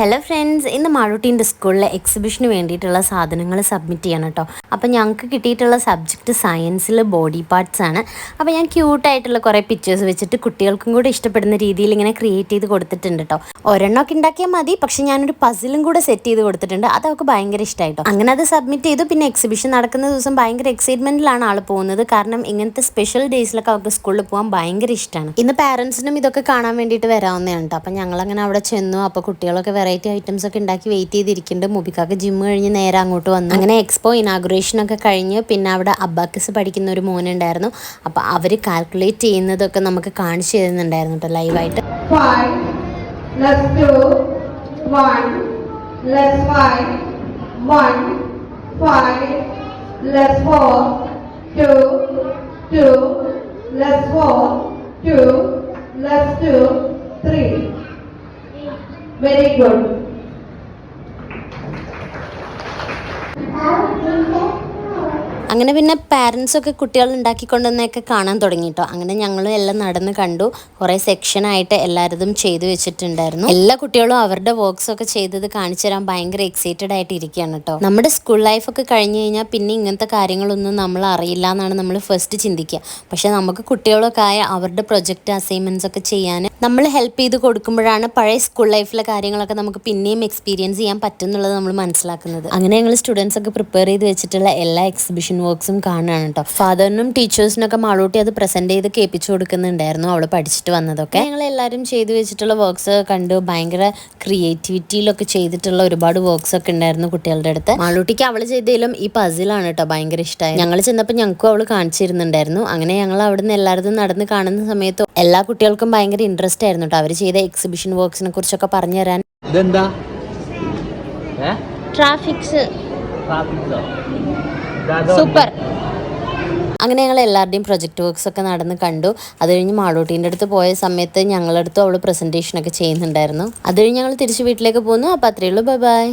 Hello friends, ഇന്ന് മാളൂട്ടീൻ്റെ സ്കൂളിലെ എക്സിബിഷന് വേണ്ടിയിട്ടുള്ള സാധനങ്ങൾ സബ്മിറ്റ് ചെയ്യണം കേട്ടോ. അപ്പോൾ ഞങ്ങൾക്ക് കിട്ടിയിട്ടുള്ള സബ്ജക്റ്റ് സയൻസിൽ ബോഡി പാർട്സ് ആണ്. അപ്പോൾ ഞാൻ ക്യൂട്ടായിട്ടുള്ള കുറേ പിക്ചേഴ്സ് വെച്ചിട്ട് കുട്ടികൾക്കും കൂടെ ഇഷ്ടപ്പെടുന്ന രീതിയിൽ ഇങ്ങനെ ക്രിയേറ്റ് ചെയ്ത് കൊടുത്തിട്ടുണ്ട് കേട്ടോ. ഒരെണ്ണമൊക്കെ ഉണ്ടാക്കിയാൽ മതി, പക്ഷേ ഞാനൊരു പസിലും കൂടെ സെറ്റ് ചെയ്ത് കൊടുത്തിട്ടുണ്ട്. അത് അവൾക്ക് ഭയങ്കര ഇഷ്ടമായിട്ടോ. അങ്ങനെ അത് സബ്മിറ്റ് ചെയ്തു. പിന്നെ എക്സിബിഷൻ നടക്കുന്ന ദിവസം ഭയങ്കര എക്സൈറ്റ്മെൻറ്റിലാണ് ആൾ പോകുന്നത്. കാരണം ഇങ്ങനത്തെ സ്പെഷ്യൽ ഡേയ്സിലൊക്കെ അവർക്ക് സ്കൂളിൽ പോകാൻ ഭയങ്കര ഇഷ്ടമാണ്. ഇന്ന് പാരൻസിനും ഇതൊക്കെ കാണാൻ വേണ്ടിയിട്ട് വരാവുന്നതാണ് കേട്ടോ. അപ്പോൾ ഞങ്ങളങ്ങനെ അവിടെ ചെന്നു. അപ്പോൾ കുട്ടികളൊക്കെ വെറൈറ്റി ഐറ്റംസ് ഒക്കെ ഉണ്ടാക്കി വെയിറ്റ് ചെയ്തിരിക്കുന്നുണ്ട്. മുബിക്കാക്ക് ജിം കഴിഞ്ഞ് നേരെ അങ്ങോട്ട് വന്നു. അങ്ങനെ എക്സ്പോ ഇനാഗുറേഷനൊക്കെ കഴിഞ്ഞ് പിന്നെ അവിടെ അബാക്കസ് പഠിക്കുന്ന ഒരു മോനുണ്ടായിരുന്നു. അപ്പോൾ അവർ കാൽക്കുലേറ്റ് ചെയ്യുന്നതൊക്കെ നമുക്ക് കാണിച്ചു തരുന്നുണ്ടായിരുന്നു കേട്ടോ ലൈവായിട്ട്. Very good. അങ്ങനെ പിന്നെ പാരൻസൊക്കെ കുട്ടികൾ ഉണ്ടാക്കിക്കൊണ്ടുവന്നൊക്കെ കാണാൻ തുടങ്ങി കേട്ടോ. അങ്ങനെ ഞങ്ങളും എല്ലാം നടന്ന് കണ്ടു. കുറേ സെക്ഷനായിട്ട് എല്ലാവരും ചെയ്തു വെച്ചിട്ടുണ്ടായിരുന്നു. എല്ലാ കുട്ടികളും അവരുടെ വർക്ക്സൊക്കെ ചെയ്തത് കാണിച്ചു തരാൻ ഭയങ്കര എക്സൈറ്റഡ് ആയിട്ട് ഇരിക്കുകയാണ് കേട്ടോ. നമ്മുടെ സ്കൂൾ ലൈഫൊക്കെ കഴിഞ്ഞ് കഴിഞ്ഞാൽ പിന്നെ ഇങ്ങനത്തെ കാര്യങ്ങളൊന്നും നമ്മൾ അറിയില്ല എന്നാണ് നമ്മൾ ഫസ്റ്റ് ചിന്തിക്കുക. പക്ഷെ നമുക്ക് കുട്ടികളൊക്കെ ആയ അവരുടെ പ്രൊജക്റ്റ് അസൈൻമെൻറ്റ്സ് ഒക്കെ ചെയ്യാൻ നമ്മൾ ഹെൽപ്പ് ചെയ്ത് കൊടുക്കുമ്പോഴാണ് പഴയ സ്കൂൾ ലൈഫിലെ കാര്യങ്ങളൊക്കെ നമുക്ക് പിന്നെയും എക്സ്പീരിയൻസ് ചെയ്യാൻ പറ്റും എന്നുള്ളത് നമ്മൾ മനസ്സിലാക്കുന്നത്. അങ്ങനെ ഞങ്ങൾ സ്റ്റുഡൻസ് ഒക്കെ പ്രിപ്പയർ ചെയ്ത് വെച്ചിട്ടുള്ള എല്ലാ എക്സിബിഷൻ വർക്ക്സും കാണുകയാണ് കേട്ടോ. ഫാദറിനും ടീച്ചേഴ്സിനൊക്കെ മാളൂട്ടി അത് പ്രസന്റ് ചെയ്ത് കേൾപ്പിച്ചു കൊടുക്കുന്നുണ്ടായിരുന്നു, അവള് പഠിച്ചിട്ട് വന്നതൊക്കെ. ഞങ്ങൾ എല്ലാവരും ചെയ്തു വെച്ചിട്ടുള്ള വർക്ക്സ് കണ്ടു. ഭയങ്കര ക്രിയേറ്റിവിറ്റിയിലൊക്കെ ചെയ്തിട്ടുള്ള ഒരുപാട് വർക്ക്സ് ഒക്കെ ഉണ്ടായിരുന്നു കുട്ടികളുടെ അടുത്ത്. മാളൂട്ടിക്ക് അവള് ചെയ്തതിലും ഈ പസിലാണ് കേട്ടോ ഭയങ്കര ഇഷ്ടമായി. ഞങ്ങൾ ചെന്നപ്പോൾ ഞങ്ങൾക്കും അവള് കാണിച്ചിരുന്നുണ്ടായിരുന്നു. അങ്ങനെ ഞങ്ങൾ അവിടെ നിന്ന് എല്ലാവരും നടന്ന് കാണുന്ന സമയത്ത് എല്ലാ കുട്ടികൾക്കും ഭയങ്കര ഇൻട്രസ്റ്റ് ആയിരുന്നു കേട്ടോ. അവർ ചെയ്ത എക്സിബിഷൻ വർക്ക്സിനെ കുറിച്ചൊക്കെ പറഞ്ഞു തരാൻ. Traffics super. അങ്ങനെ ഞങ്ങൾ എല്ലാവരുടെയും പ്രൊജക്ട് വർക്ക്സ് ഒക്കെ നടന്ന് കണ്ടു. അത് കഴിഞ്ഞ് മാളൂട്ടീൻ്റെ അടുത്ത് പോയ സമയത്ത് ഞങ്ങളടുത്തും അവൾ പ്രസൻറ്റേഷനൊക്കെ ചെയ്യുന്നുണ്ടായിരുന്നു. അത് കഴിഞ്ഞ് ഞങ്ങൾ തിരിച്ച് വീട്ടിലേക്ക് പോന്നു. അപ്പോൾ അത്രയേ ഉള്ളൂ. Bye bye.